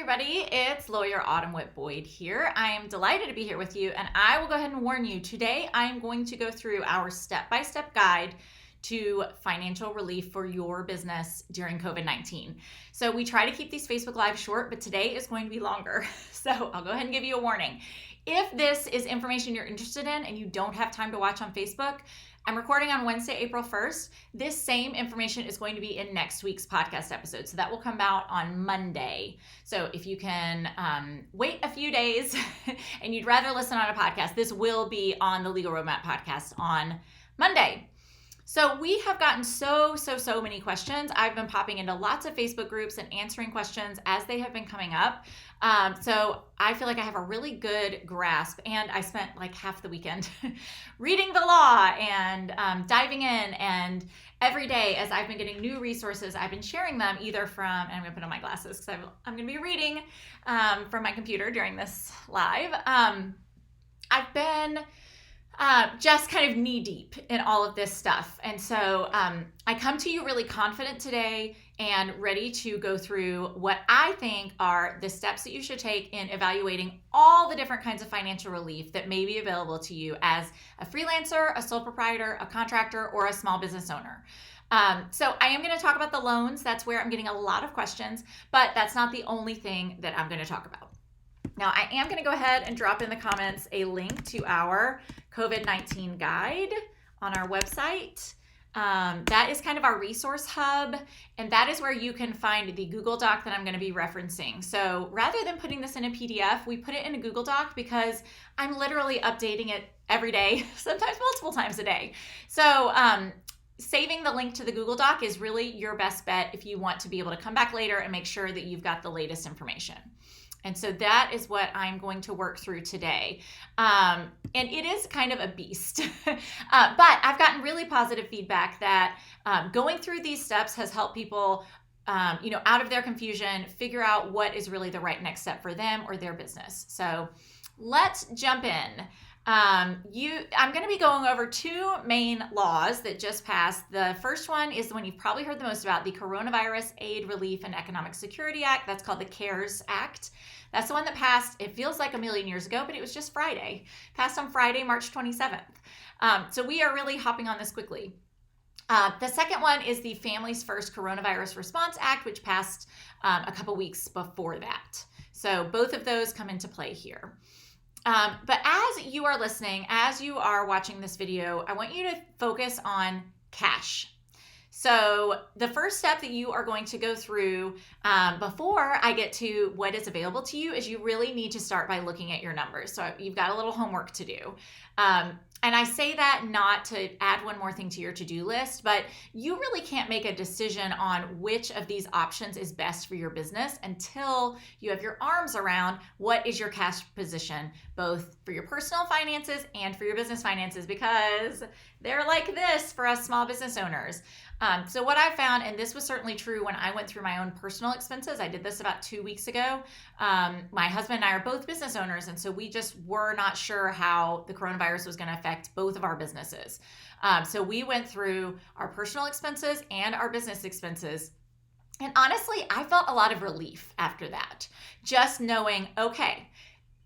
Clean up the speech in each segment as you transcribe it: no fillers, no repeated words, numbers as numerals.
everybody. It's lawyer Autumn Whit Boyd here. I am delighted to be here with you, and I will go ahead and warn you. Today, I'm going to go through our step-by-step guide to financial relief for your business during COVID-19. So we try to keep these Facebook Live short, but today is going to be longer. So I'll go ahead and give you a warning. If this is information you're interested in and you don't have time to watch on Facebook, I'm recording on Wednesday, April 1st. This same information is going to be in next week's podcast episode. So that will come out on Monday. So if you can wait a few days and you'd rather listen on a podcast, this will be on the Legal Roadmap podcast on Monday. So we have gotten so many questions. I've been popping into lots of Facebook groups and answering questions as they have been coming up. So I feel like I have a really good grasp, and I spent like half the weekend reading the law and diving in, and every day as I've been getting new resources, I've been sharing them either from, and I'm gonna put on my glasses because I'm gonna be reading from my computer during this live. I've been just kind of knee deep in all of this stuff. And so I come to you really confident today and ready to go through what I think are the steps that you should take in evaluating all the different kinds of financial relief that may be available to you as a freelancer, a sole proprietor, a contractor, or a small business owner. So I am going to talk about the loans. That's where I'm getting a lot of questions, but that's not the only thing that I'm going to talk about. Now, I am going to go ahead and drop in the comments a link to our COVID-19 guide on our website. That is kind of our resource hub, and that is where you can find the Google Doc that I'm going to be referencing. So rather than putting this in a PDF, we put it in a Google Doc because I'm literally updating it every day, sometimes multiple times a day. So saving the link to the Google Doc is really your best bet if you want to be able to come back later and make sure that you've got the latest information. And so that is what I'm going to work through today. And it is kind of a beast. But I've gotten really positive feedback that going through these steps has helped people out of their confusion, figure out what is really the right next step for them or their business. So let's jump in. I'm going to be going over two main laws that just passed. The first one is the one you've probably heard the most about, the Coronavirus Aid, Relief, and Economic Security Act. That's called the CARES Act. That's the one that passed, it feels like a million years ago, but it was just Friday. Passed on Friday, March 27th. So we are really hopping on this quickly. The second one is the Families First Coronavirus Response Act, which passed a couple weeks before that. So both of those come into play here. But as you are listening, as you are watching this video, I want you to focus on cash. So the first step that you are going to go through before I get to what is available to you is you really need to start by looking at your numbers. So you've got a little homework to do. And I say that not to add one more thing to your to-do list, but you really can't make a decision on which of these options is best for your business until you have your arms around what is your cash position, both for your personal finances and for your business finances, because they're like this for us small business owners. So what I found, and this was certainly true when I went through my own personal expenses, I did this about 2 weeks ago. My husband and I are both business owners, and so we just were not sure how the coronavirus was going to affect both of our businesses. So we went through our personal expenses and our business expenses. And honestly, I felt a lot of relief after that, just knowing, okay,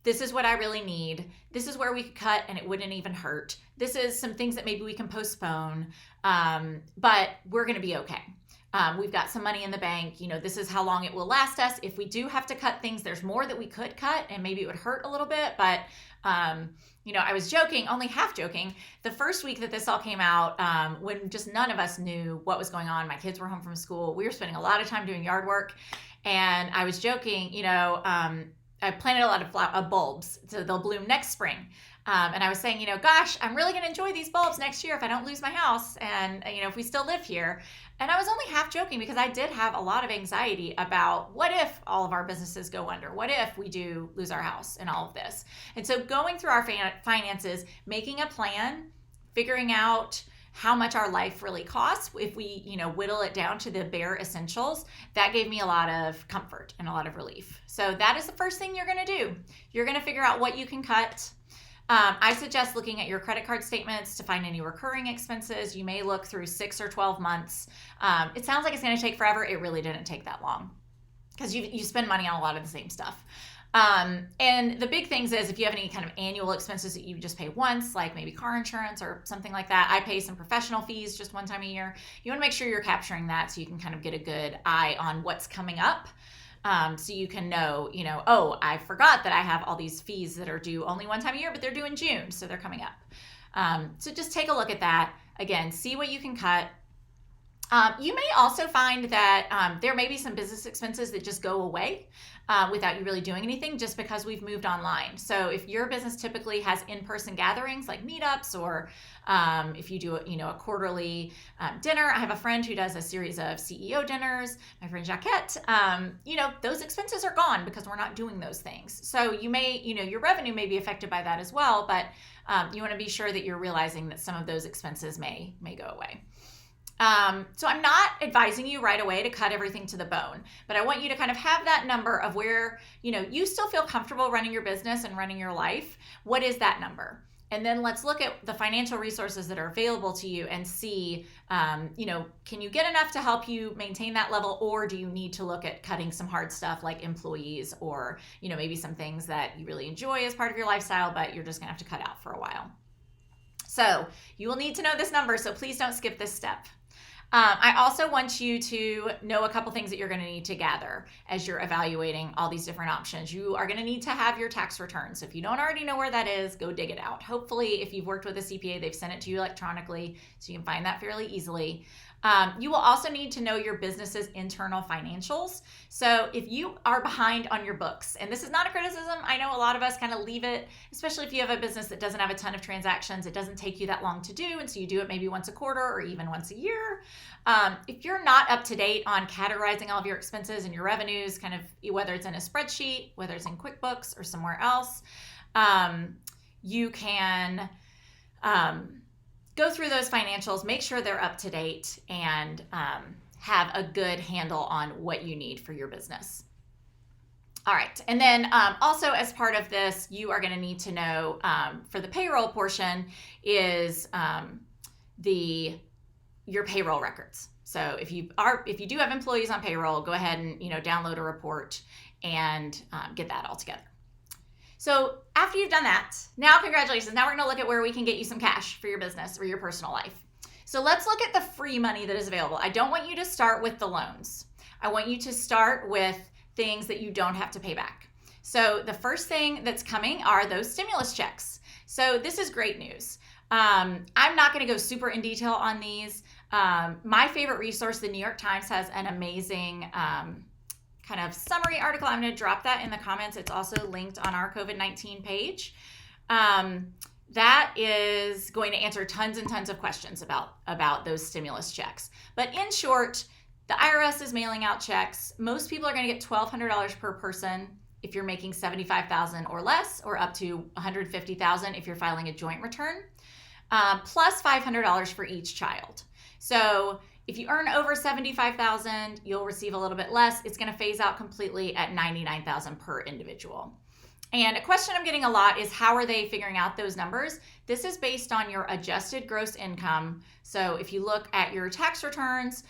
this is what I really need. This is where we could cut and it wouldn't even hurt. This is some things that maybe we can postpone, but we're going to be okay. We've got some money in the bank. This is how long it will last us. If we do have to cut things, there's more that we could cut and maybe it would hurt a little bit. But, I was joking, only half joking. The first week that this all came out, when just none of us knew what was going on, my kids were home from school. We were spending a lot of time doing yard work. And I was joking, I planted a lot of bulbs, so they'll bloom next spring. And I was saying, gosh, I'm really going to enjoy these bulbs next year if I don't lose my house and, if we still live here. And I was only half joking because I did have a lot of anxiety about what if all of our businesses go under? What if we do lose our house and all of this? And so going through our finances, making a plan, figuring out how much our life really costs, if we, whittle it down to the bare essentials, that gave me a lot of comfort and a lot of relief. So that is the first thing you're going to do. You're going to figure out what you can cut. I suggest looking at your credit card statements to find any recurring expenses. You may look through 6 or 12 months. It sounds like it's going to take forever. It really didn't take that long. because you spend money on a lot of the same stuff. And the big things is if you have any kind of annual expenses that you just pay once, like maybe car insurance or something like that. I pay some professional fees just one time a year. You want to make sure you're capturing that so you can kind of get a good eye on what's coming up. So you can know, oh, I forgot that I have all these fees that are due only one time a year, but they're due in June, so they're coming up. So just take a look at that. Again, see what you can cut. You may also find that there may be some business expenses that just go away without you really doing anything just because we've moved online. So if your business typically has in-person gatherings like meetups, or if you do a quarterly dinner. I have a friend who does a series of CEO dinners, my friend Jaquette. Those expenses are gone because we're not doing those things. So you may, your revenue may be affected by that as well, but you want to be sure that you're realizing that some of those expenses may go away. So I'm not advising you right away to cut everything to the bone, but I want you to kind of have that number of where, you still feel comfortable running your business and running your life. What is that number? And then let's look at the financial resources that are available to you and see, can you get enough to help you maintain that level, or do you need to look at cutting some hard stuff like employees, or, maybe some things that you really enjoy as part of your lifestyle, but you're just gonna have to cut out for a while. So you will need to know this number, so please don't skip this step. I also want you to know a couple things that you're going to need to gather as you're evaluating all these different options. You are going to need to have your tax returns. So if you don't already know where that is, go dig it out. Hopefully, if you've worked with a CPA, they've sent it to you electronically, so you can find that fairly easily. You will also need to know your business's internal financials. So if you are behind on your books, and this is not a criticism, I know a lot of us kind of leave it, especially if you have a business that doesn't have a ton of transactions, it doesn't take you that long to do, and so you do it maybe once a quarter or even once a year. If you're not up to date on categorizing all of your expenses and your revenues, kind of whether it's in a spreadsheet, whether it's in QuickBooks or somewhere else, you can go through those financials, make sure they're up to date, and have a good handle on what you need for your business. All right, and then also as part of this, you are going to need to know for the payroll portion is your payroll records. So if you do have employees on payroll, go ahead and download a report and get that all together. So after you've done that, now congratulations. Now we're going to look at where we can get you some cash for your business or your personal life. So let's look at the free money that is available. I don't want you to start with the loans. I want you to start with things that you don't have to pay back. So the first thing that's coming are those stimulus checks. So this is great news. I'm not going to go super in detail on these. My favorite resource, the New York Times, has an amazing kind of summary article. I'm going to drop that in the comments. It's also linked on our COVID-19 page. That is going to answer tons and tons of questions about those stimulus checks. But in short, the IRS is mailing out checks. Most people are going to get $1,200 per person if you're making $75,000 or less, or up to $150,000 if you're filing a joint return, plus $500 for each child. So if you earn over $75,000, you'll receive a little bit less. It's going to phase out completely at $99,000 per individual. And a question I'm getting a lot is, how are they figuring out those numbers? This is based on your adjusted gross income. So if you look at your tax returns,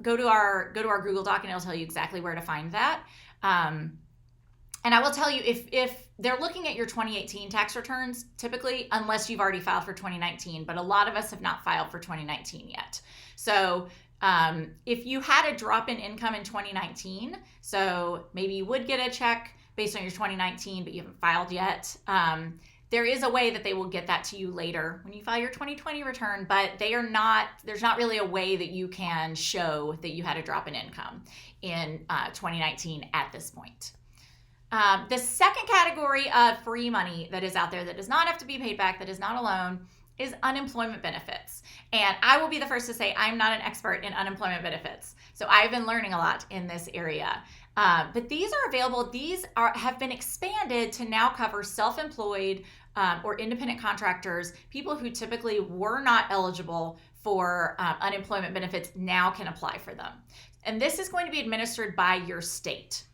go to our Google Doc and it'll tell you exactly where to find that. And I will tell you, if they're looking at your 2018 tax returns, typically, unless you've already filed for 2019, but a lot of us have not filed for 2019 yet. So if you had a drop in income in 2019, so maybe you would get a check based on your 2019, but you haven't filed yet, there is a way that they will get that to you later when you file your 2020 return, but there's not really a way that you can show that you had a drop in income in 2019 at this point. The second category of free money that is out there that does not have to be paid back, that is not a loan, is unemployment benefits. And I will be the first to say I'm not an expert in unemployment benefits. So I've been learning a lot in this area. But these are available. These have been expanded to now cover self-employed or independent contractors. People who typically were not eligible for unemployment benefits now can apply for them. And this is going to be administered by your state.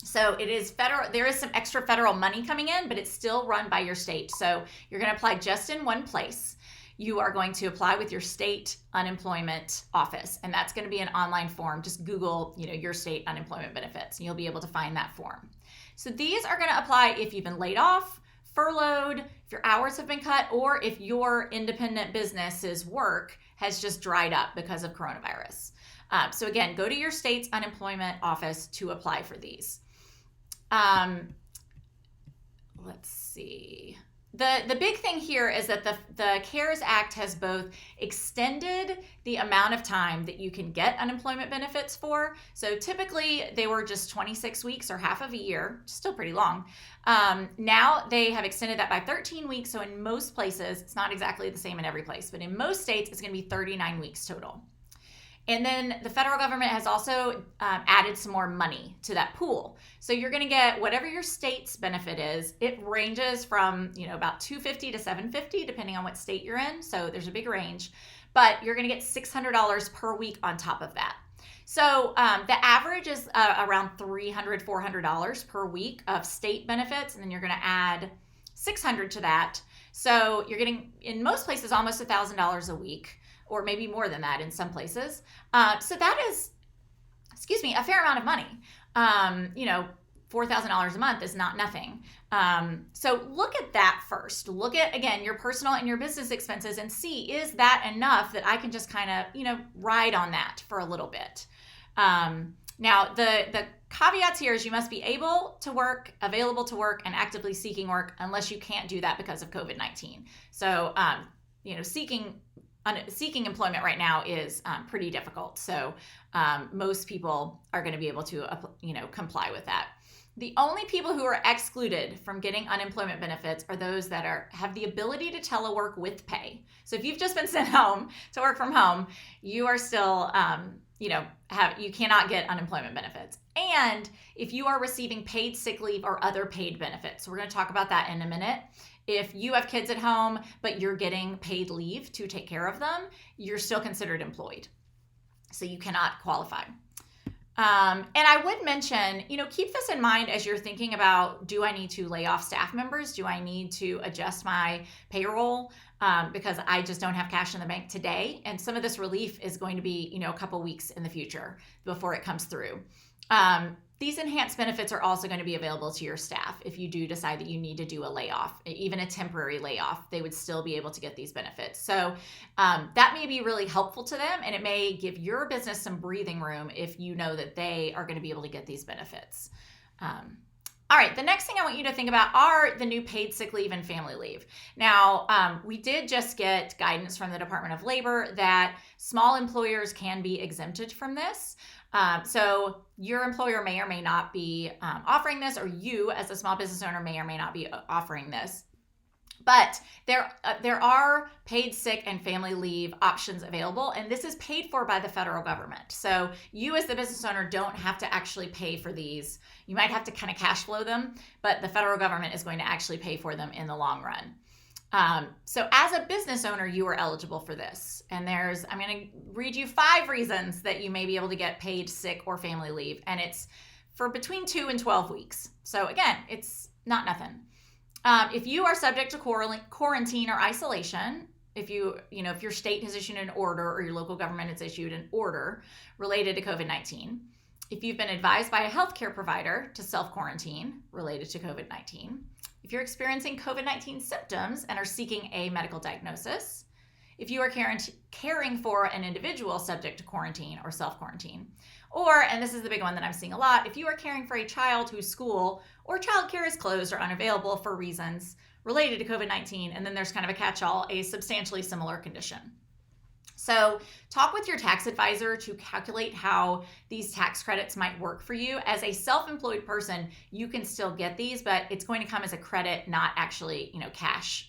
So it is federal. There is some extra federal money coming in, but it's still run by your state. So you're going to apply just in one place. you are going to apply with your state unemployment office, and that's going to be an online form. Just Google, your state unemployment benefits, and you'll be able to find that form. So these are going to apply if you've been laid off, furloughed, if your hours have been cut, or if your independent business's work has just dried up because of coronavirus. So again, go to your state's unemployment office to apply for these. Let's see. The big thing here is that the CARES Act has both extended the amount of time that you can get unemployment benefits for. So typically they were just 26 weeks or half of a year, still pretty long. Now they have extended that by 13 weeks. So in most places, it's not exactly the same in every place, but in most states, it's going to be 39 weeks total. And then the federal government has also added some more money to that pool. So you're going to get whatever your state's benefit is. It ranges from about $250 to $750 depending on what state you're in. So there's a big range, but you're going to get $600 per week on top of that. So the average is around $300, $400 per week of state benefits, and then you're going to add $600 to that. So you're getting, in most places, almost $1,000 a week, or maybe more than that in some places. So that is, a fair amount of money. $4,000 a month is not nothing. So look at that first. Look at, again, your personal and your business expenses and see, is that enough that I can just kind of, ride on that for a little bit? Now, the caveats here is you must be able to work, available to work, and actively seeking work unless you can't do that because of COVID-19. So, seeking employment right now is pretty difficult. So most people are going to be able to, comply with that. The only people who are excluded from getting unemployment benefits are those that have the ability to telework with pay. So if you've just been sent home to work from home, you are still, you cannot get unemployment benefits. And if you are receiving paid sick leave or other paid benefits, so we're going to talk about that in a minute. If you have kids at home, but you're getting paid leave to take care of them, you're still considered employed. So you cannot qualify. And I would mention, keep this in mind as you're thinking about, do I need to lay off staff members? Do I need to adjust my payroll? Because I just don't have cash in the bank today. And some of this relief is going to be, a couple weeks in the future before it comes through. These enhanced benefits are also going to be available to your staff if you do decide that you need to do a layoff, even a temporary layoff. They would still be able to get these benefits. So that may be really helpful to them, and it may give your business some breathing room if you know that they are going to be able to get these benefits. All right, the next thing I want you to think about are the new paid sick leave and family leave. Now, we did just get guidance from the Department of Labor that small employers can be exempted from this. So your employer may or may not be offering this, or you as a small business owner may or may not be offering this. But there are paid sick and family leave options available, and this is paid for by the federal government. So you as the business owner don't have to actually pay for these. You might have to kind of cash flow them, but the federal government is going to actually pay for them in the long run. So as a business owner, you are eligible for this. And I'm going to read you 5 reasons that you may be able to get paid sick or family leave. And it's for between 2 and 12 weeks. So again, it's not nothing. If you are subject to quarantine or isolation, if your state has issued an order or your local government has issued an order related to COVID-19, if you've been advised by a healthcare provider to self-quarantine related to COVID-19, if you're experiencing COVID-19 symptoms and are seeking a medical diagnosis, if you are caring for an individual subject to quarantine or self-quarantine, or, and this is the big one that I'm seeing a lot, if you are caring for a child whose school or childcare is closed or unavailable for reasons related to COVID-19, and then there's kind of a catch-all, a substantially similar condition. So talk with your tax advisor to calculate how these tax credits might work for you. As a self-employed person, you can still get these, but it's going to come as a credit, not actually, cash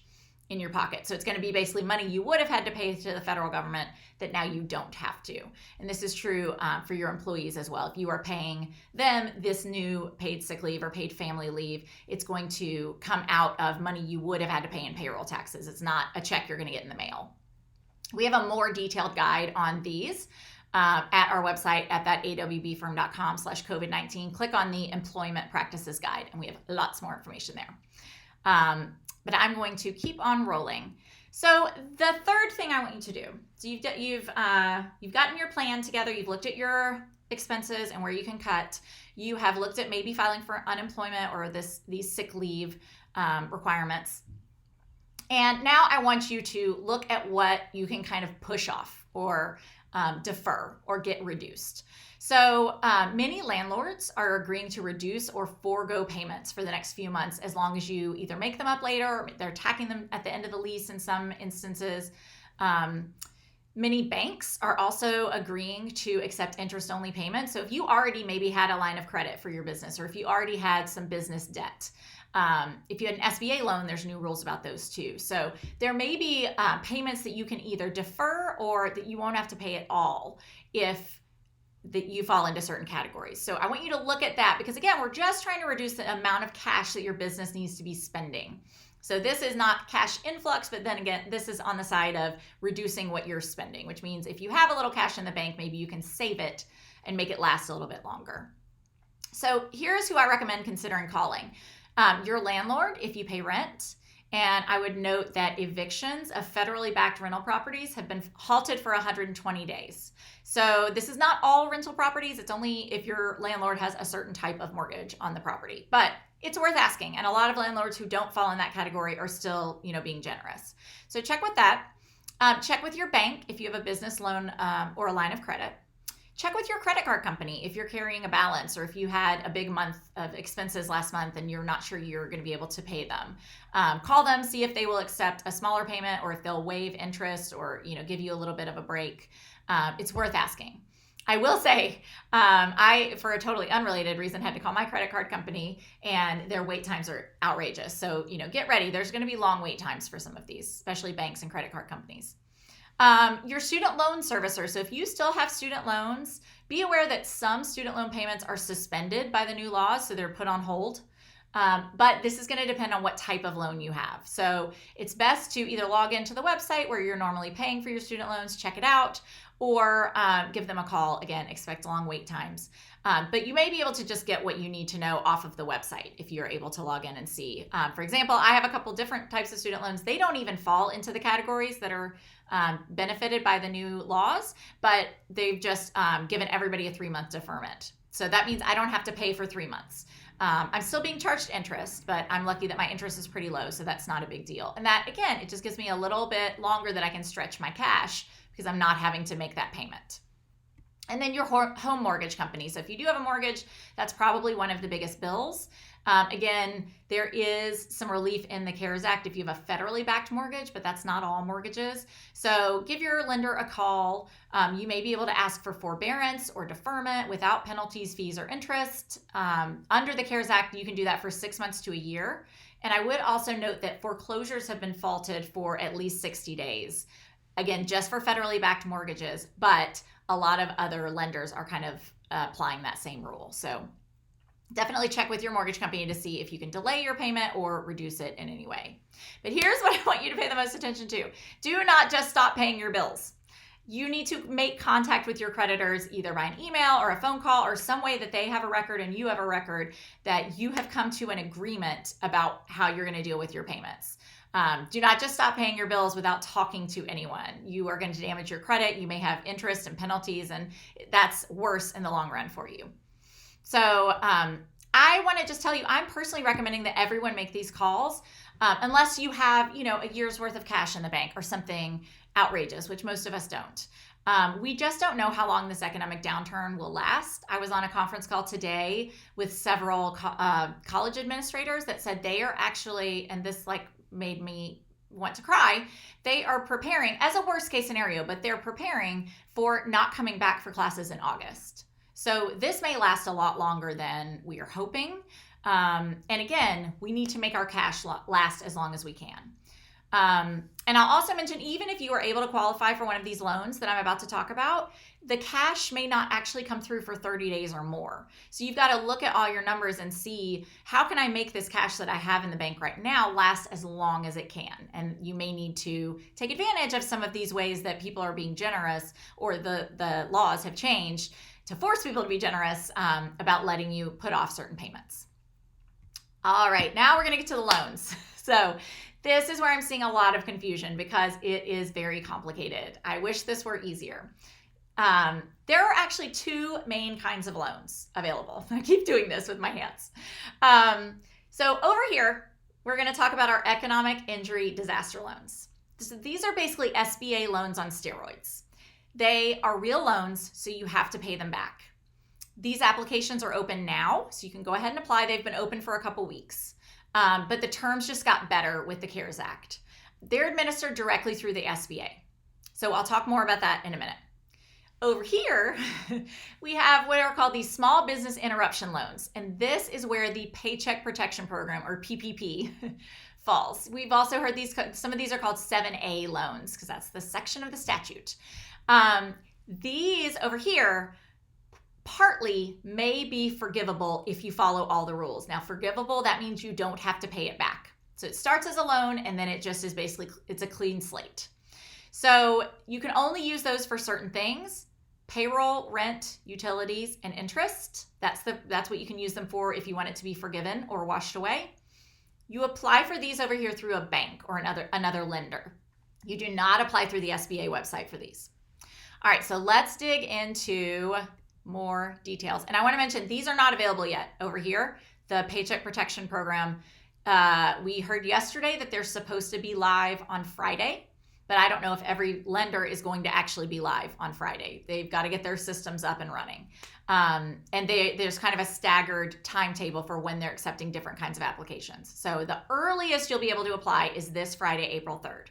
in your pocket. So it's going to be basically money you would have had to pay to the federal government that now you don't have to. And this is true for your employees as well. If you are paying them this new paid sick leave or paid family leave, it's going to come out of money you would have had to pay in payroll taxes. It's not a check you're going to get in the mail. We have a more detailed guide on these at our website at that awbfirm.com/COVID-19. Click on the Employment Practices Guide, and we have lots more information there. But I'm going to keep on rolling. So the third thing I want you to do, so you've gotten your plan together, you've looked at your expenses and where you can cut. You have looked at maybe filing for unemployment or these sick leave requirements. And now I want you to look at what you can kind of push off or defer or get reduced. So many landlords are agreeing to reduce or forego payments for the next few months as long as you either make them up later or they're tacking them at the end of the lease in some instances. Many banks are also agreeing to accept interest-only payments. So if you already maybe had a line of credit for your business, or if you already had some business debt, if you had an SBA loan, there's new rules about those too. So there may be payments that you can either defer or that you won't have to pay at all if that you fall into certain categories. So I want you to look at that because again, we're just trying to reduce the amount of cash that your business needs to be spending. So this is not cash influx, but then again, this is on the side of reducing what you're spending, which means if you have a little cash in the bank, maybe you can save it and make it last a little bit longer. So here's who I recommend considering calling. Your landlord, if you pay rent. And I would note that evictions of federally backed rental properties have been halted for 120 days. So this is not all rental properties. It's only if your landlord has a certain type of mortgage on the property. But it's worth asking. And a lot of landlords who don't fall in that category are still, being generous. So check with that. Check with your bank if you have a business loan or a line of credit. Check with your credit card company if you're carrying a balance or if you had a big month of expenses last month and you're not sure you're going to be able to pay them. Call them, see if they will accept a smaller payment or if they'll waive interest or give you a little bit of a break. It's worth asking. I will say, I, for a totally unrelated reason, had to call my credit card company and their wait times are outrageous. So, get ready. There's going to be long wait times for some of these, especially banks and credit card companies. Your student loan servicer. So if you still have student loans, be aware that some student loan payments are suspended by the new laws, so they're put on hold. But this is going to depend on what type of loan you have. So it's best to either log into the website where you're normally paying for your student loans, check it out, or give them a call. Again, expect long wait times. But you may be able to just get what you need to know off of the website if you're able to log in and see. For example, I have a couple different types of student loans. They don't even fall into the categories that are benefited by the new laws, but they've just given everybody a 3-month deferment. So that means I don't have to pay for 3 months. I'm still being charged interest, but I'm lucky that my interest is pretty low, so that's not a big deal. And that, again, it just gives me a little bit longer that I can stretch my cash because I'm not having to make that payment. And then your home mortgage company. So if you do have a mortgage, that's probably one of the biggest bills. Again, there is some relief in the CARES Act if you have a federally backed mortgage, but that's not all mortgages. So give your lender a call. You may be able to ask for forbearance or deferment without penalties, fees, or interest. Under the CARES Act, you can do that for 6 months to a year. And I would also note that foreclosures have been faulted for at least 60 days. Again, just for federally backed mortgages, but a lot of other lenders are kind of applying that same rule. So definitely check with your mortgage company to see if you can delay your payment or reduce it in any way. But here's what I want you to pay the most attention to. Do not just stop paying your bills. You need to make contact with your creditors either by an email or a phone call or some way that they have a record and you have a record that you have come to an agreement about how you're going to deal with your payments. Do not just stop paying your bills without talking to anyone. You are going to damage your credit. You may have interest and penalties, and that's worse in the long run for you. So I want to just tell you, I'm personally recommending that everyone make these calls unless you have, a year's worth of cash in the bank or something outrageous, which most of us don't. We just don't know how long this economic downturn will last. I was on a conference call today with several college administrators that said they are actually, and this made me want to cry, they are preparing as a worst case scenario, but they're preparing for not coming back for classes in August. So this may last a lot longer than we are hoping. And again, we need to make our cash last as long as we can. And I'll also mention, even if you are able to qualify for one of these loans that I'm about to talk about, the cash may not actually come through for 30 days or more. So you've got to look at all your numbers and see, how can I make this cash that I have in the bank right now last as long as it can? And you may need to take advantage of some of these ways that people are being generous, or the laws have changed to force people to be generous about letting you put off certain payments. All right, now we're going to get to the loans. So This is where I'm seeing a lot of confusion because it is very complicated. I wish this were easier. There are actually two main kinds of loans available. I keep doing this with my hands. So over here, we're going to talk about our economic injury disaster loans. So these are basically SBA loans on steroids. They are real loans, so you have to pay them back. These applications are open now, so you can go ahead and apply. They've been open for a couple weeks, but the terms just got better with the CARES Act. They're administered directly through the SBA. So I'll talk more about that in a minute. Over here, we have what are called these small business interruption loans. And this is where the Paycheck Protection Program, or PPP, falls. We've also heard some of these are called 7A loans because that's the section of the statute. These over here partly may be forgivable if you follow all the rules. Now, forgivable, that means you don't have to pay it back. So it starts as a loan and then it just is basically, it's a clean slate. So you can only use those for certain things. Payroll, rent, utilities, and interest. That's what you can use them for if you want it to be forgiven or washed away. You apply for these over here through a bank or another lender. You do not apply through the SBA website for these. All right, so let's dig into more details. And I want to mention these are not available yet over here. The Paycheck Protection Program. We heard yesterday that they're supposed to be live on Friday. But I don't know if every lender is going to actually be live on Friday. They've got to get their systems up and running. And there's kind of a staggered timetable for when they're accepting different kinds of applications. So the earliest you'll be able to apply is this Friday, April 3rd.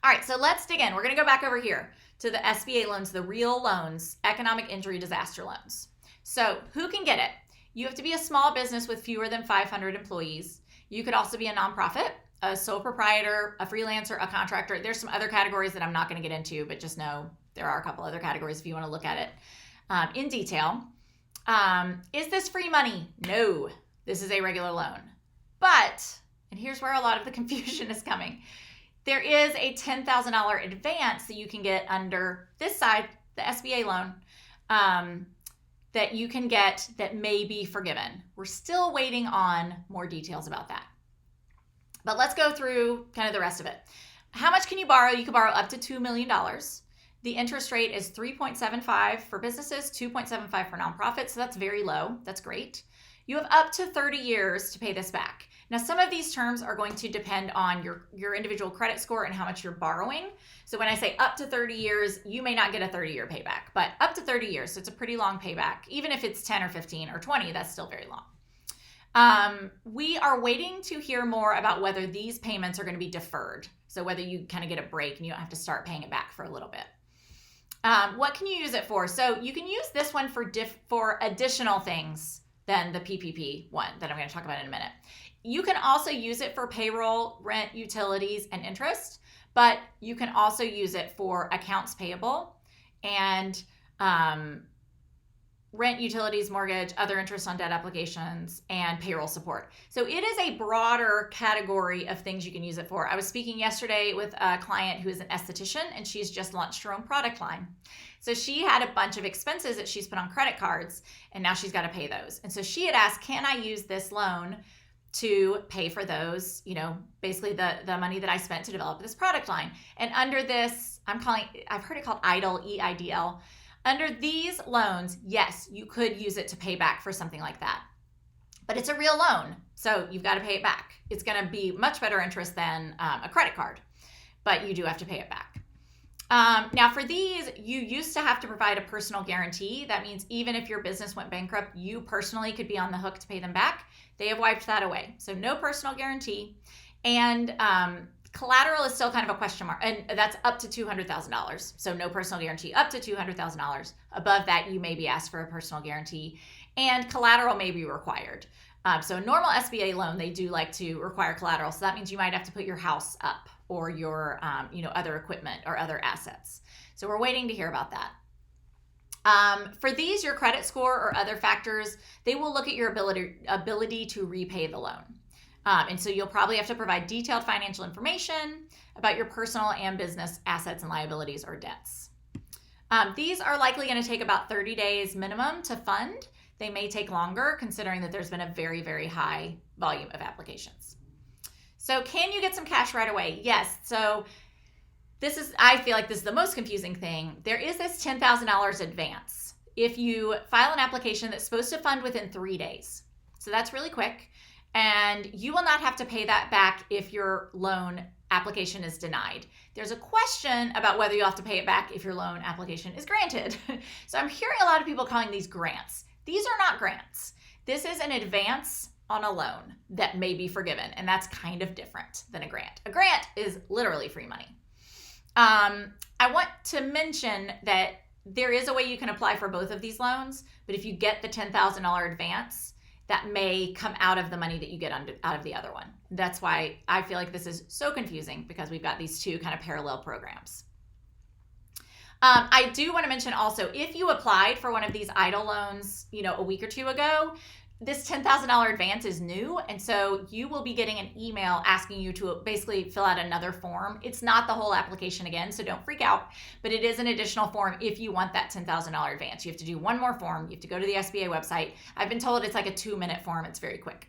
All right, so let's dig in. We're going to go back over here to the SBA loans, the real loans, economic injury disaster loans. So who can get it? You have to be a small business with fewer than 500 employees. You could also be a nonprofit, a sole proprietor, a freelancer, a contractor. There's some other categories that I'm not going to get into, but just know there are a couple other categories if you want to look at it in detail. Is this free money? No, this is a regular loan. But, and here's where a lot of the confusion is coming, there is a $10,000 advance that you can get under this side, the SBA loan, that you can get that may be forgiven. We're still waiting on more details about that. But let's go through kind of the rest of it. How much can you borrow? You can borrow up to $2 million. The interest rate is 3.75 for businesses, 2.75 for nonprofits. So that's very low. That's great. You have up to 30 years to pay this back. Now, some of these terms are going to depend on your individual credit score and how much you're borrowing. So when I say up to 30 years, you may not get a 30-year payback, but up to 30 years. So it's a pretty long payback. Even if it's 10 or 15 or 20, that's still very long. We are waiting to hear more about whether these payments are going to be deferred. So whether you kind of get a break and you don't have to start paying it back for a little bit. What can you use it for? So you can use this one for additional things than the PPP one that I'm going to talk about in a minute. You can also use it for payroll, rent, utilities, and interest, but you can also use it for accounts payable and rent, utilities, mortgage, other interest on debt applications, and payroll support. So it is a broader category of things you can use it for. I was speaking yesterday with a client who is an esthetician, and she's just launched her own product line. So she had a bunch of expenses that she's put on credit cards, and now she's got to pay those. And so she had asked, can I use this loan to pay for those, basically the money that I spent to develop this product line? And under this, I've heard it called EIDL, E-I-D-L. Under these loans, yes, you could use it to pay back for something like that. But it's a real loan, so you've got to pay it back. It's going to be much better interest than a credit card, but you do have to pay it back. Now for these, you used to have to provide a personal guarantee. That means even if your business went bankrupt, you personally could be on the hook to pay them back. They have wiped that away. So no personal guarantee. And collateral is still kind of a question mark, and that's up to $200,000. So no personal guarantee, up to $200,000. Above that, you may be asked for a personal guarantee, and collateral may be required. So a normal SBA loan, they do like to require collateral. So that means you might have to put your house up or your other equipment or other assets. So we're waiting to hear about that. For these, your credit score or other factors, they will look at your ability to repay the loan. And so you'll probably have to provide detailed financial information about your personal and business assets and liabilities or debts. These are likely going to take about 30 days minimum to fund. They may take longer considering that there's been a very, very high volume of applications. So can you get some cash right away? Yes. So I feel like this is the most confusing thing. There is this $10,000 advance if you file an application that's supposed to fund within 3 days. So that's really quick. And you will not have to pay that back if your loan application is denied. There's a question about whether you'll have to pay it back if your loan application is granted. So I'm hearing a lot of people calling these grants. These are not grants. This is an advance on a loan that may be forgiven, and that's kind of different than a grant. A grant is literally free money. I want to mention that there is a way you can apply for both of these loans, but if you get the $10,000 advance, that may come out of the money that you get out of the other one. That's why I feel like this is so confusing, because we've got these two kind of parallel programs. I do want to mention also, if you applied for one of these EIDL loans, a week or two ago, this $10,000 advance is new, and so you will be getting an email asking you to basically fill out another form. It's not the whole application again, so don't freak out, but it is an additional form if you want that $10,000 advance. You have to do one more form. You have to go to the SBA website. I've been told it's like a 2-minute form. It's very quick.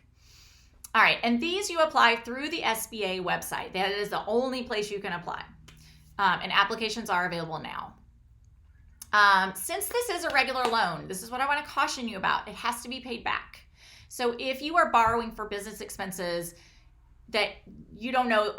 All right, and these you apply through the SBA website. That is the only place you can apply, and applications are available now. Since this is a regular loan, this is what I want to caution you about. It has to be paid back. So if you are borrowing for business expenses that you don't know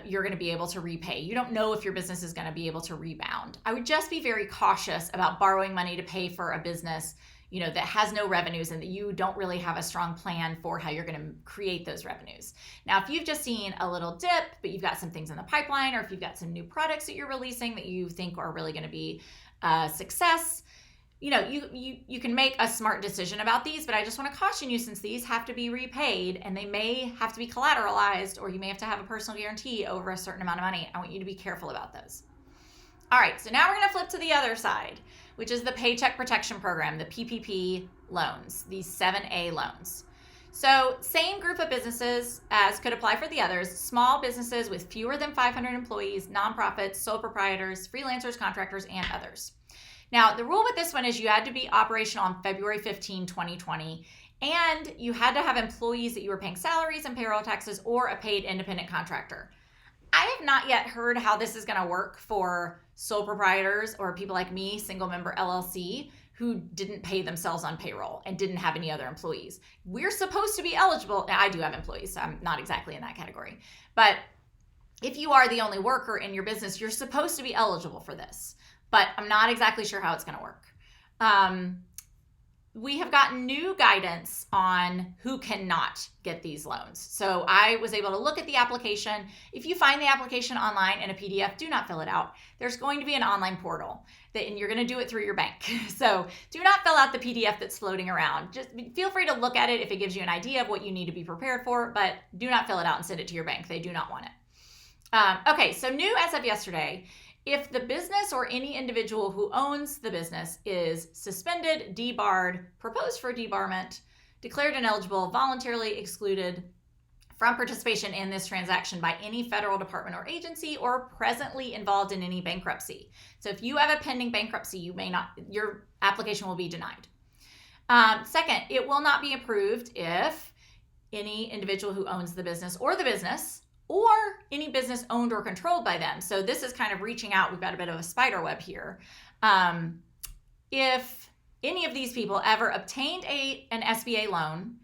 you're going to be able to repay, you don't know if your business is going to be able to rebound, I would just be very cautious about borrowing money to pay for a business, that has no revenues and that you don't really have a strong plan for how you're going to create those revenues. Now, if you've just seen a little dip, but you've got some things in the pipeline, or if you've got some new products that you're releasing that you think are really going to be a success, you can make a smart decision about these, but I just want to caution you, since these have to be repaid and they may have to be collateralized, or you may have to have a personal guarantee over a certain amount of money. I want you to be careful about those. All right, so now we're going to flip to the other side, which is the Paycheck Protection Program, the PPP loans, these 7A loans. So same group of businesses as could apply for the others: small businesses with fewer than 500 employees, nonprofits, sole proprietors, freelancers, contractors, and others. Now, the rule with this one is you had to be operational on February 15, 2020, and you had to have employees that you were paying salaries and payroll taxes, or a paid independent contractor. I have not yet heard how this is going to work for sole proprietors or people like me, single member LLC, who didn't pay themselves on payroll and didn't have any other employees. We're supposed to be eligible. Now, I do have employees, so I'm not exactly in that category. But if you are the only worker in your business, you're supposed to be eligible for this. But I'm not exactly sure how it's going to work. We have gotten new guidance on who cannot get these loans. So I was able to look at the application. If you find the application online in a PDF, do not fill it out. There's going to be an online portal and you're going to do it through your bank. So do not fill out the PDF that's floating around. Just feel free to look at it if it gives you an idea of what you need to be prepared for, but do not fill it out and send it to your bank. They do not want it. Okay, so new as of yesterday: if the business or any individual who owns the business is suspended, debarred, proposed for debarment, declared ineligible, voluntarily excluded from participation in this transaction by any federal department or agency, or presently involved in any bankruptcy. So if you have a pending bankruptcy, your application will be denied. Second, it will not be approved if any individual who owns the business or any business owned or controlled by them. So this is kind of reaching out. We've got a bit of a spider web here. If any of these people ever obtained an SBA loan,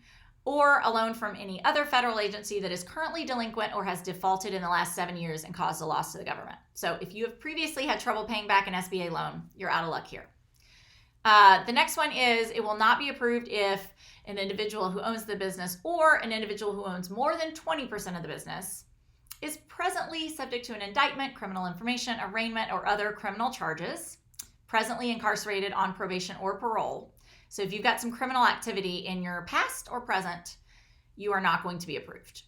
or a loan from any other federal agency that is currently delinquent or has defaulted in the last 7 years and caused a loss to the government. So if you have previously had trouble paying back an SBA loan, you're out of luck here. The next one is, it will not be approved if an individual who owns the business, or an individual who owns more than 20% of the business, is presently subject to an indictment, criminal information, arraignment, or other criminal charges, presently incarcerated on probation or parole. So if you've got some criminal activity in your past or present, you are not going to be approved.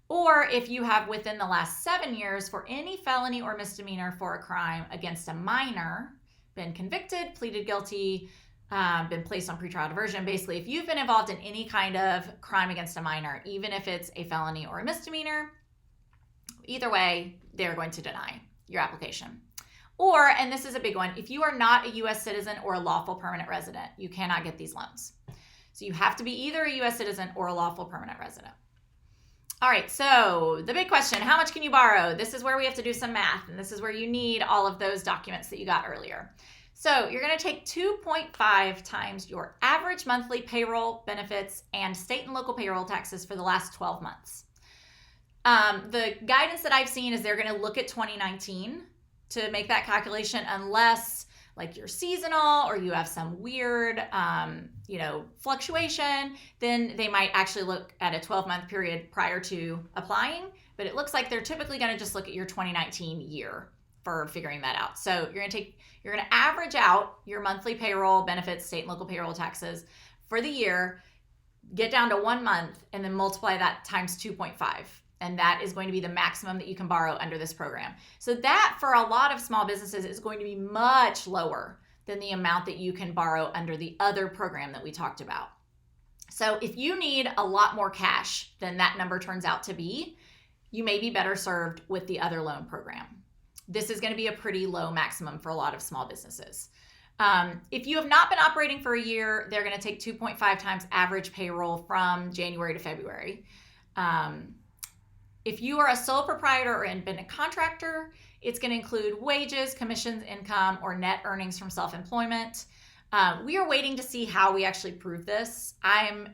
Or if you have, within the last 7 years, for any felony or misdemeanor for a crime against a minor, been convicted, pleaded guilty, been placed on pretrial diversion. Basically, if you've been involved in any kind of crime against a minor, even if it's a felony or a misdemeanor, either way, they're going to deny your application. Or, and this is a big one, if you are not a U.S. citizen or a lawful permanent resident, you cannot get these loans. So you have to be either a U.S. citizen or a lawful permanent resident. All right, so the big question, how much can you borrow? This is where we have to do some math, and this is where you need all of those documents that you got earlier. So you're going to take 2.5 times your average monthly payroll, benefits, and state and local payroll taxes for the last 12 months. The guidance that I've seen is they're going to look at 2019 to make that calculation, unless like you're seasonal or you have some weird, fluctuation, then they might actually look at a 12-month period prior to applying. But it looks like they're typically going to just look at your 2019 year for figuring that out. So you're going to average out your monthly payroll, benefits, state and local payroll taxes for the year, get down to 1 month, and then multiply that times 2.5. And that is going to be the maximum that you can borrow under this program. So that, for a lot of small businesses, is going to be much lower than the amount that you can borrow under the other program that we talked about. So if you need a lot more cash than that number turns out to be, you may be better served with the other loan program. This is going to be a pretty low maximum for a lot of small businesses. If you have not been operating for a year, they're going to take 2.5 times average payroll from January to February. If you are a sole proprietor or independent contractor, it's going to include wages, commissions, income, or net earnings from self-employment. We are waiting to see how we actually prove this. I'm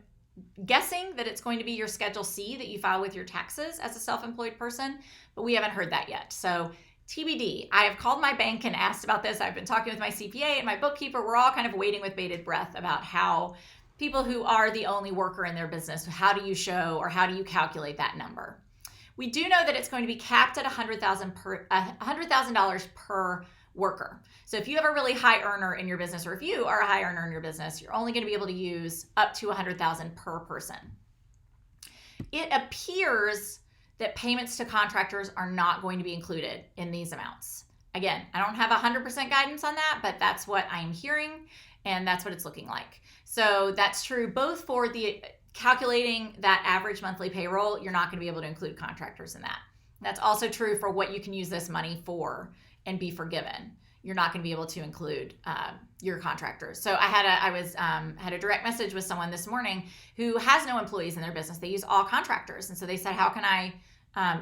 guessing that it's going to be your Schedule C that you file with your taxes as a self-employed person, but we haven't heard that yet. So TBD. I have called my bank and asked about this. I've been talking with my CPA and my bookkeeper. We're all kind of waiting with bated breath about how people who are the only worker in their business, how do you show or how do you calculate that number? We do know that it's going to be capped at $100,000 per worker. So if you have a really high earner in your business, or if you are a high earner in your business, you're only going to be able to use up to $100,000 per person. It appears that payments to contractors are not going to be included in these amounts. Again, I don't have 100% guidance on that, but that's what I'm hearing, and that's what it's looking like. So that's true both for the calculating that average monthly payroll. You're not going to be able to include contractors in that. That's also true for what you can use this money for and be forgiven. You're not going to be able to include your contractors. So I had a direct message with someone this morning who has no employees in their business. They use all contractors. And so they said, how can I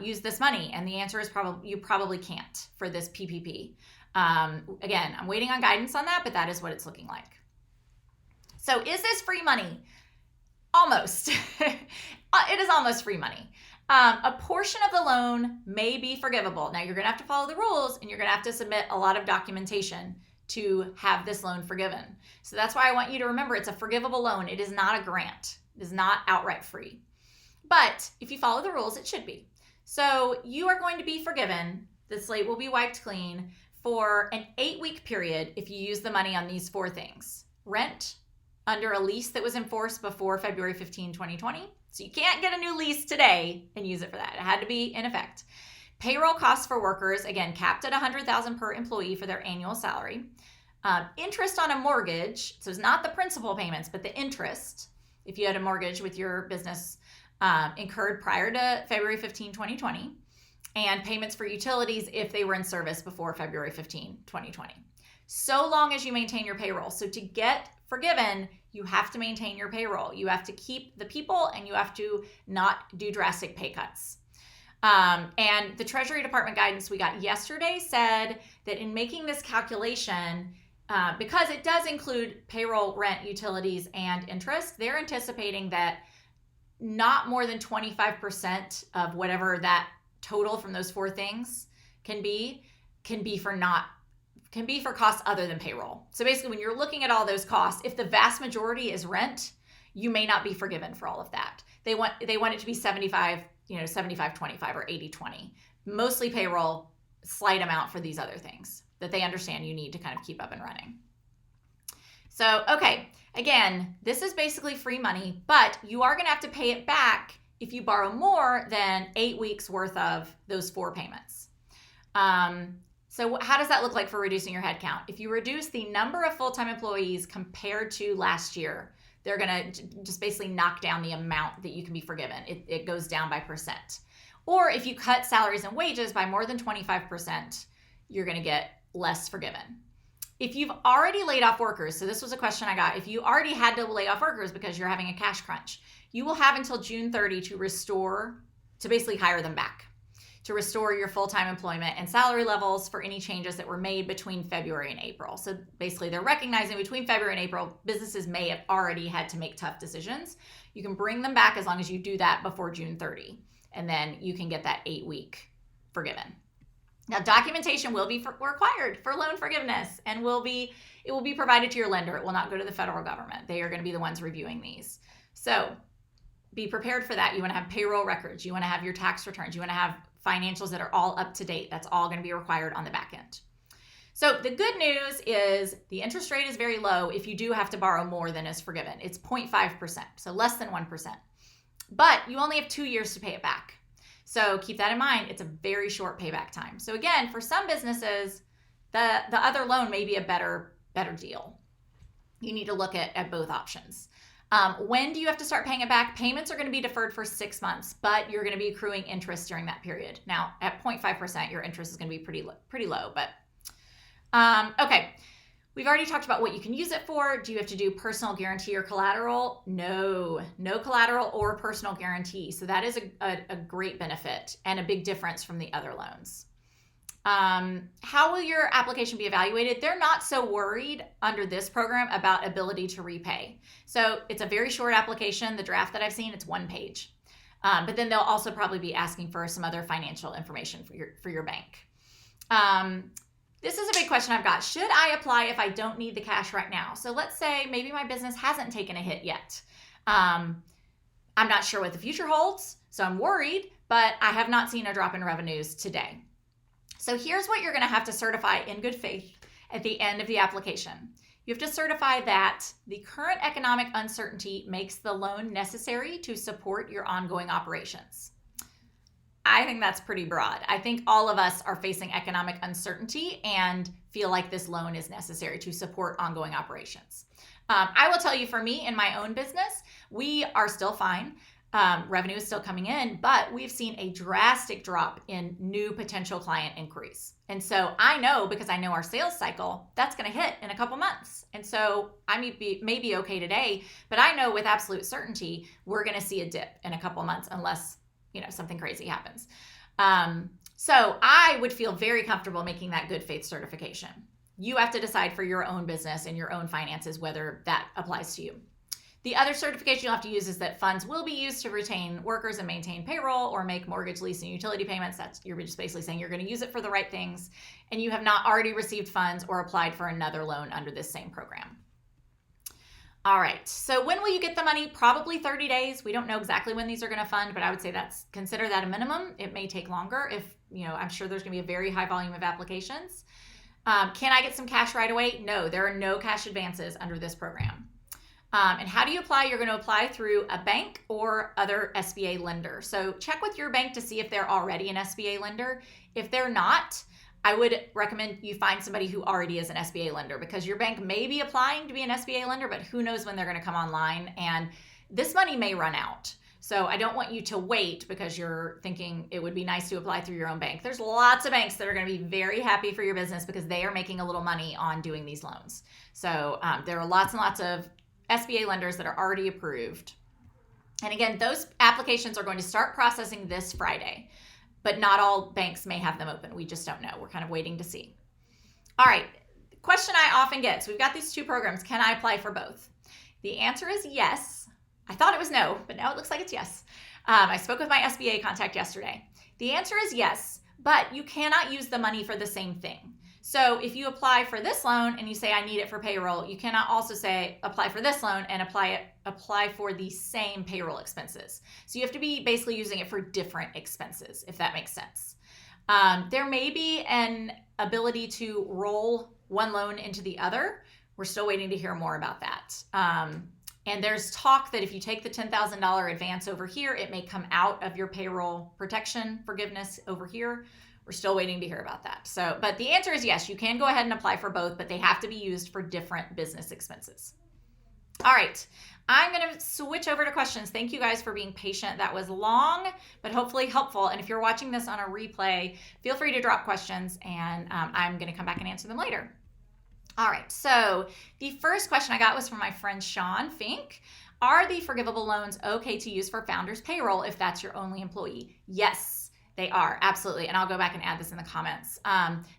use this money? And the answer is you probably can't for this PPP. Again, I'm waiting on guidance on that, but that is what it's looking like. So is this free money? Almost. It is almost free money. A portion of the loan may be forgivable. Now, you're going to have to follow the rules, and you're going to have to submit a lot of documentation to have this loan forgiven. So that's why I want you to remember it's a forgivable loan. It is not a grant. It is not outright free. But if you follow the rules, it should be. So you are going to be forgiven. The slate will be wiped clean for an 8-week period if you use the money on these 4 things. Rent under a lease that was enforced before February 15, 2020. So you can't get a new lease today and use it for that. It had to be in effect. Payroll costs for workers, again, capped at $100,000 per employee for their annual salary. Interest on a mortgage, so it's not the principal payments, but the interest, if you had a mortgage with your business, incurred prior to February 15, 2020. And payments for utilities if they were in service before February 15, 2020. So long as you maintain your payroll. So to get forgiven, you have to maintain your payroll. You have to keep the people, and you have to not do drastic pay cuts. And the Treasury Department guidance we got yesterday said that in making this calculation, because it does include payroll, rent, utilities, and interest, they're anticipating that not more than 25% of whatever that total from those 4 things can be for costs other than payroll. So basically, when you're looking at all those costs, if the vast majority is rent, you may not be forgiven for all of that. They want it to be 75, 75-25 or 80-20. Mostly payroll, slight amount for these other things that they understand you need to kind of keep up and running. So, okay, again, this is basically free money, but you are going to have to pay it back if you borrow more than 8 weeks worth of those 4 payments. So how does that look like for reducing your headcount? If you reduce the number of full-time employees compared to last year, they're going to just basically knock down the amount that you can be forgiven. It goes down by percent. Or if you cut salaries and wages by more than 25%, you're going to get less forgiven. If you've already laid off workers, so this was a question I got, if you already had to lay off workers because you're having a cash crunch, you will have until June 30 to restore to basically hire them back, to restore your full-time employment and salary levels for any changes that were made between February and April. So basically they're recognizing between February and April, businesses may have already had to make tough decisions. You can bring them back as long as you do that before June 30, and then you can get that 8-week forgiven. Now, documentation will be required for loan forgiveness, and it will be provided to your lender. It will not go to the federal government. They are going to be the ones reviewing these. So be prepared for that. You want to have payroll records. You want to have your tax returns. You want to have financials that are all up to date. That's all going to be required on the back end. So the good news is the interest rate is very low if you do have to borrow more than is forgiven. It's 0.5%, so less than 1%. But you only have 2 years to pay it back. So keep that in mind. It's a very short payback time. So again, for some businesses, the other loan may be a better deal. You need to look at both options. When do you have to start paying it back? Payments are going to be deferred for 6 months, but you're going to be accruing interest during that period. Now, at 0.5%, your interest is going to be pretty low. But okay, we've already talked about what you can use it for. Do you have to do personal guarantee or collateral? No collateral or personal guarantee. So that is a great benefit and a big difference from the other loans. How will your application be evaluated? They're not so worried under this program about ability to repay. So it's a very short application. The draft that I've seen, it's 1 page. But then they'll also probably be asking for some other financial information for your bank. This is a big question I've got. Should I apply if I don't need the cash right now? So let's say maybe my business hasn't taken a hit yet. I'm not sure what the future holds, so I'm worried, but I have not seen a drop in revenues today. So here's what you're going to have to certify in good faith at the end of the application. You have to certify that the current economic uncertainty makes the loan necessary to support your ongoing operations. I think that's pretty broad. I think all of us are facing economic uncertainty and feel like this loan is necessary to support ongoing operations. I will tell you, for me in my own business, we are still fine. Revenue is still coming in, but we've seen a drastic drop in new potential client inquiries. And so I know, because I know our sales cycle, that's going to hit in a couple months. And so I may be okay today, but I know with absolute certainty, we're going to see a dip in a couple months unless something crazy happens. So I would feel very comfortable making that good faith certification. You have to decide for your own business and your own finances whether that applies to you. The other certification you'll have to use is that funds will be used to retain workers and maintain payroll or make mortgage, lease, and utility payments. You're just basically saying you're going to use it for the right things, and you have not already received funds or applied for another loan under this same program. All right, so when will you get the money? Probably 30 days. We don't know exactly when these are going to fund, but I would say consider that a minimum. It may take longer if, I'm sure there's going to be a very high volume of applications. Can I get some cash right away? No, there are no cash advances under this program. And how do you apply? You're going to apply through a bank or other SBA lender. So check with your bank to see if they're already an SBA lender. If they're not, I would recommend you find somebody who already is an SBA lender, because your bank may be applying to be an SBA lender, but who knows when they're going to come online, and this money may run out. So I don't want you to wait because you're thinking it would be nice to apply through your own bank. There's lots of banks that are going to be very happy for your business because they are making a little money on doing these loans. So there are lots and lots of SBA lenders that are already approved. And again, those applications are going to start processing this Friday, but not all banks may have them open. We just don't know. We're kind of waiting to see. All right, question I often get. So we've got these two programs. Can I apply for both? The answer is yes. I thought it was no, but now it looks like it's yes. I spoke with my SBA contact yesterday. The answer is yes, but you cannot use the money for the same thing. So if you apply for this loan and you say, I need it for payroll, you cannot also say, apply for this loan and apply for the same payroll expenses. So you have to be basically using it for different expenses, if that makes sense. There may be an ability to roll one loan into the other. We're still waiting to hear more about that. And there's talk that if you take the $10,000 advance over here, it may come out of your payroll protection forgiveness over here. We're still waiting to hear about that. So, but the answer is yes, you can go ahead and apply for both, but they have to be used for different business expenses. All right, I'm going to switch over to questions. Thank you guys for being patient. That was long, but hopefully helpful. And if you're watching this on a replay, feel free to drop questions, and I'm going to come back and answer them later. All right, so the first question I got was from my friend Sean Fink. Are the forgivable loans okay to use for founders payroll if that's your only employee? Yes, they are, absolutely. And I'll go back and add this in the comments.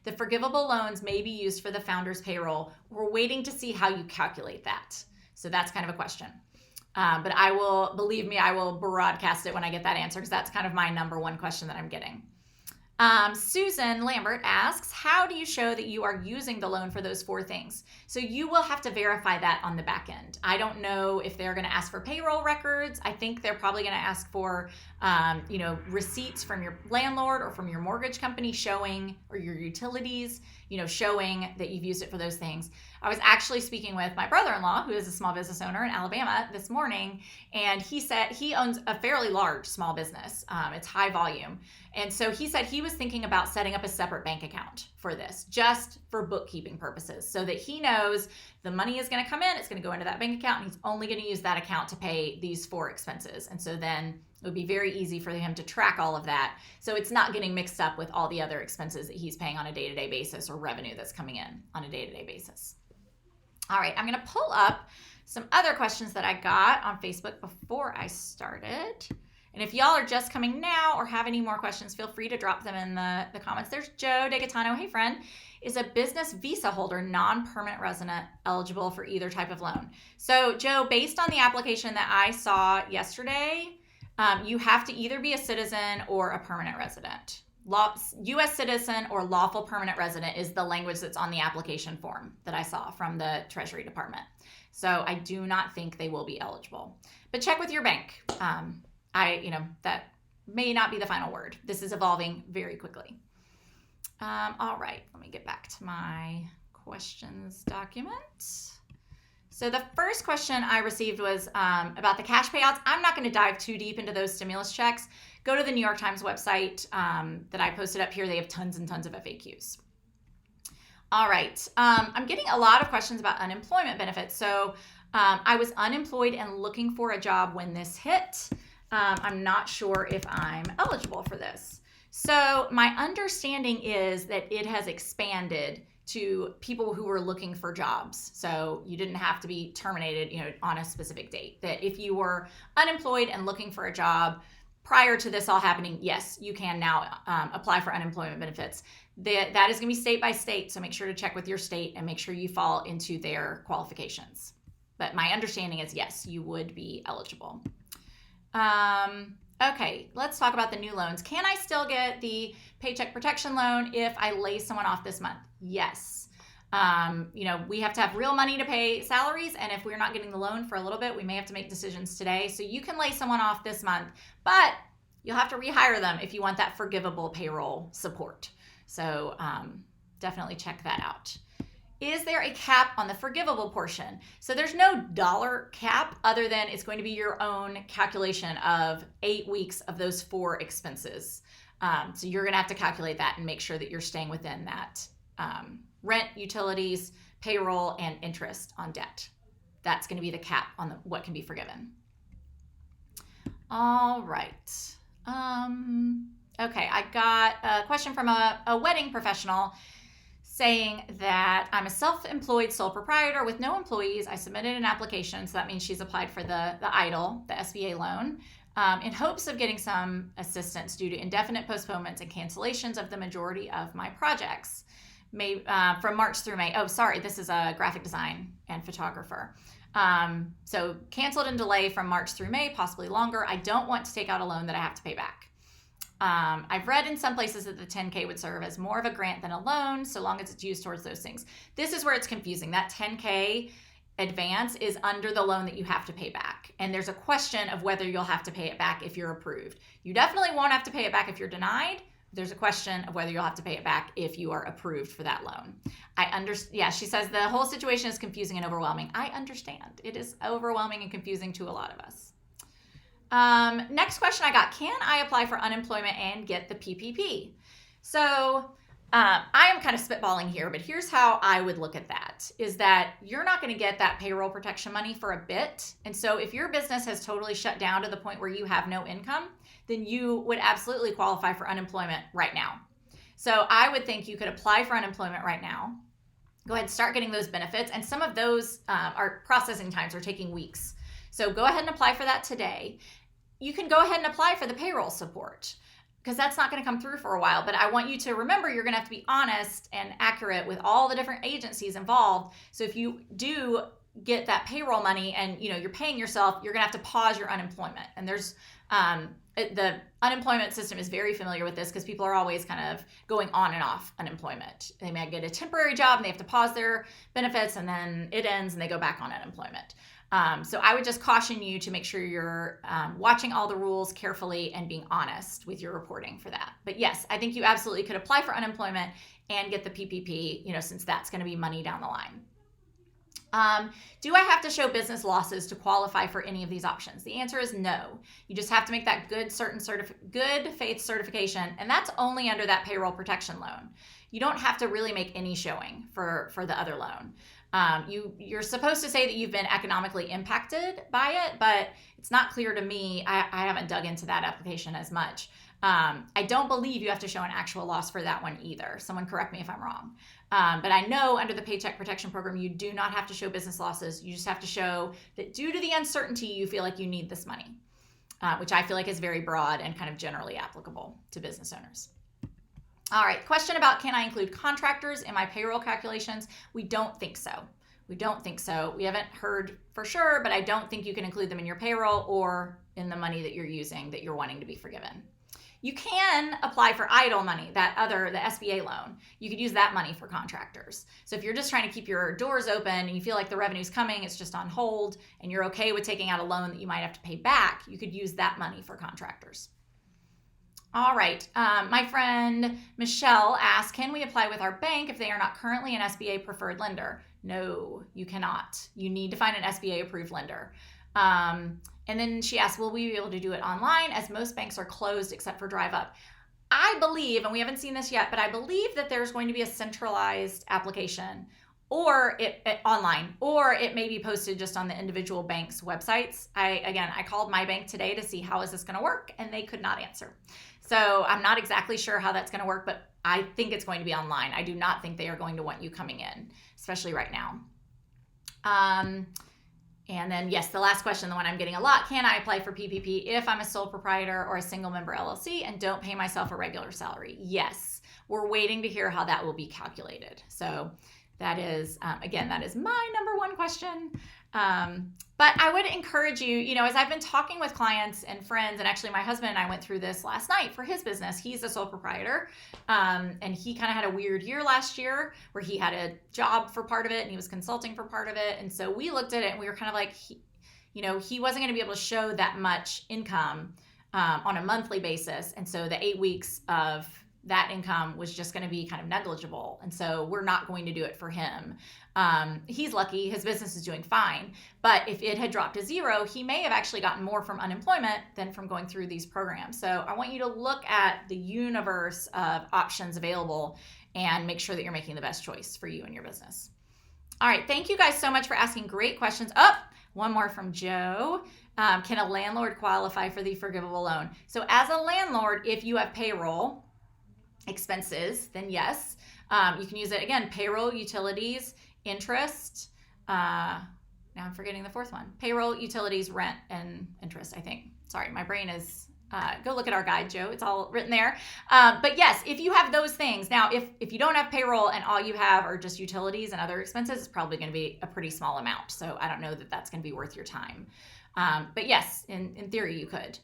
The forgivable loans may be used for the founders payroll. We're waiting to see how you calculate that. So that's kind of a question. But I will broadcast it when I get that answer, because that's kind of my number one question that I'm getting. Susan Lambert asks, how do you show that you are using the loan for those 4 things? So you will have to verify that on the back end. I don't know if they're going to ask for payroll records. I think they're probably going to ask for, receipts from your landlord or from your mortgage company showing, or your utilities, showing that you've used it for those things. I was actually speaking with my brother-in-law, who is a small business owner in Alabama this morning, and he said he owns a fairly large small business. It's high volume. And so he said he was thinking about setting up a separate bank account for this, just for bookkeeping purposes, so that he knows the money is going to come in, it's going to go into that bank account, and he's only going to use that account to pay these 4 expenses. And so then it would be very easy for him to track all of that, so it's not getting mixed up with all the other expenses that he's paying on a day-to-day basis, or revenue that's coming in on a day-to-day basis. All right, I'm going to pull up some other questions that I got on Facebook before I started. And if y'all are just coming now or have any more questions, feel free to drop them in the comments. There's Joe DeGatano. Hey, friend. Is a business visa holder non-permanent resident eligible for either type of loan? So, Joe, based on the application that I saw yesterday, you have to either be a citizen or a permanent resident. U.S. citizen or lawful permanent resident is the language that's on the application form that I saw from the Treasury Department. So I do not think they will be eligible. But check with your bank. That may not be the final word. This is evolving very quickly. All right, let me get back to my questions document. So the first question I received was about the cash payouts. I'm not going to dive too deep into those stimulus checks. Go to the New York Times website that I posted up here. They have tons and tons of FAQs. All right, I'm getting a lot of questions about unemployment benefits. So I was unemployed and looking for a job when this hit. I'm not sure if I'm eligible for this. So my understanding is that it has expanded to people who were looking for jobs. So you didn't have to be terminated, on a specific date. That if you were unemployed and looking for a job prior to this all happening, yes, you can now apply for unemployment benefits. That is going to be state by state. So make sure to check with your state and make sure you fall into their qualifications. But my understanding is, yes, you would be eligible. Okay, let's talk about the new loans. Can I still get the Paycheck Protection Loan if I lay someone off this month? Yes. We have to have real money to pay salaries, and if we're not getting the loan for a little bit, we may have to make decisions today. So you can lay someone off this month, but you'll have to rehire them if you want that forgivable payroll support. So definitely check that out. Is there a cap on the forgivable portion? So there's no dollar cap other than it's going to be your own calculation of 8 weeks of those 4 expenses. So you're going to have to calculate that and make sure that you're staying within that rent, utilities, payroll, and interest on debt. That's going to be the cap on what can be forgiven. All right. Okay, I got a question from a wedding professional saying that I'm a self-employed sole proprietor with no employees. I submitted an application, so that means she's applied for the EIDL, the SBA loan, in hopes of getting some assistance due to indefinite postponements and cancellations of the majority of my projects from March through May. Oh, sorry, this is a graphic design and photographer. So canceled and delay from March through May, possibly longer. I don't want to take out a loan that I have to pay back. I've read in some places that the 10K would serve as more of a grant than a loan, so long as it's used towards those things. This is where it's confusing. That 10K advance is under the loan that you have to pay back. And there's a question of whether you'll have to pay it back if you're approved. You definitely won't have to pay it back if you're denied. There's a question of whether you'll have to pay it back if you are approved for that loan. Yeah, she says the whole situation is confusing and overwhelming. I understand. It is overwhelming and confusing to a lot of us. Next question I got, can I apply for unemployment and get the PPP? So I am kind of spitballing here, but here's how I would look at that, is that you're not going to get that payroll protection money for a bit. And so if your business has totally shut down to the point where you have no income, then you would absolutely qualify for unemployment right now. So I would think you could apply for unemployment right now. go ahead and start getting those benefits. And some of those are processing times are taking weeks. So go ahead and apply for that today. You can go ahead and apply for the payroll support because that's not going to come through for a while. But I want you to remember you're going to have to be honest and accurate with all the different agencies involved. So if you do get that payroll money and you're paying yourself, you're going to have to pause your unemployment. And there's the unemployment system is very familiar with this because people are always kind of going on and off unemployment. They may get a temporary job and they have to pause their benefits, and then it ends and they go back on unemployment. So I would just caution you to make sure you're watching all the rules carefully and being honest with your reporting for that. But yes, I think you absolutely could apply for unemployment and get the PPP, since that's going to be money down the line. Do I have to show business losses to qualify for any of these options? The answer is no. You just have to make that good faith certification, and that's only under that payroll protection loan. You don't have to really make any showing for the other loan. You're supposed to say that you've been economically impacted by it, but it's not clear to me. I haven't dug into that application as much. I don't believe you have to show an actual loss for that one either. Someone correct me if I'm wrong. But I know under the Paycheck Protection Program, you do not have to show business losses. You just have to show that due to the uncertainty, you feel like you need this money, which I feel like is very broad and kind of generally applicable to business owners. All right, question about can I include contractors in my payroll calculations? We don't think so. We haven't heard for sure, but I don't think you can include them in your payroll or in the money that you're using that you're wanting to be forgiven. You can apply for EIDL money, the SBA loan. You could use that money for contractors. So if you're just trying to keep your doors open and you feel like the revenue's coming, it's just on hold, and you're okay with taking out a loan that you might have to pay back, you could use that money for contractors. All right, my friend Michelle asked, can we apply with our bank if they are not currently an SBA preferred lender? No, you cannot. You need to find an SBA approved lender. And then she asked, will we be able to do it online as most banks are closed except for DriveUp? I believe, and we haven't seen this yet, but I believe that there's going to be a centralized application or online, or it may be posted just on the individual bank's websites. I called my bank today to see how is this going to work, and they could not answer. So I'm not exactly sure how that's going to work, but I think it's going to be online. I do not think they are going to want you coming in, especially right now. And then, yes, the last question, the one I'm getting a lot, can I apply for PPP if I'm a sole proprietor or a single member LLC and don't pay myself a regular salary? Yes, we're waiting to hear how that will be calculated. So that is, again, that is my number one question. But I would encourage you, as I've been talking with clients and friends, and actually my husband and I went through this last night for his business. He's a sole proprietor, and he kind of had a weird year last year where he had a job for part of it and he was consulting for part of it. And so we looked at it and we were kind of like, he wasn't going to be able to show that much income on a monthly basis. And so the 8 weeks of that income was just going to be kind of negligible. And so we're not going to do it for him. He's lucky, his business is doing fine. But if it had dropped to zero, he may have actually gotten more from unemployment than from going through these programs. So I want you to look at the universe of options available and make sure that you're making the best choice for you and your business. All right, thank you guys so much for asking great questions. One more from Joe. Can a landlord qualify for the forgivable loan? So as a landlord, if you have payroll expenses, then yes, you can use it. Again, payroll, utilities, interest. Now I'm forgetting the fourth one. Payroll, utilities, rent, and interest, I think. Sorry, my brain is, go look at our guide, Joe. It's all written there. But yes, if you have those things. Now, if you don't have payroll and all you have are just utilities and other expenses, it's probably going to be a pretty small amount. So I don't know that that's going to be worth your time. But yes, in theory, you could.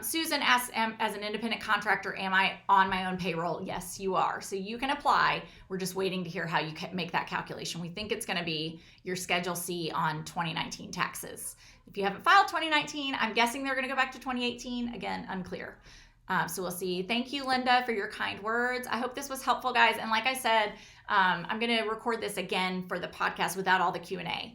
Susan asks, as an independent contractor, am I on my own payroll? Yes, you are. So you can apply. We're just waiting to hear how you can make that calculation. We think it's going to be your Schedule C on 2019 taxes. If you haven't filed 2019, I'm guessing they're going to go back to 2018. Again, unclear. So we'll see. Thank you, Linda, for your kind words. I hope this was helpful, guys. And like I said, I'm going to record this again for the podcast without all the Q&A.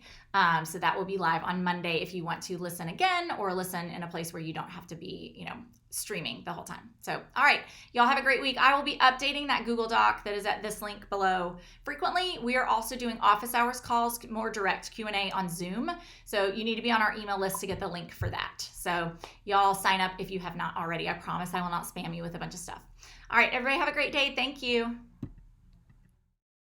So that will be live on Monday if you want to listen again or listen in a place where you don't have to be, streaming the whole time. So, all right, y'all have a great week. I will be updating that Google Doc that is at this link below frequently. We are also doing office hours calls, more direct Q&A on Zoom. So you need to be on our email list to get the link for that. So y'all sign up if you have not already. I promise I will not spam you with a bunch of stuff. All right, everybody have a great day. Thank you.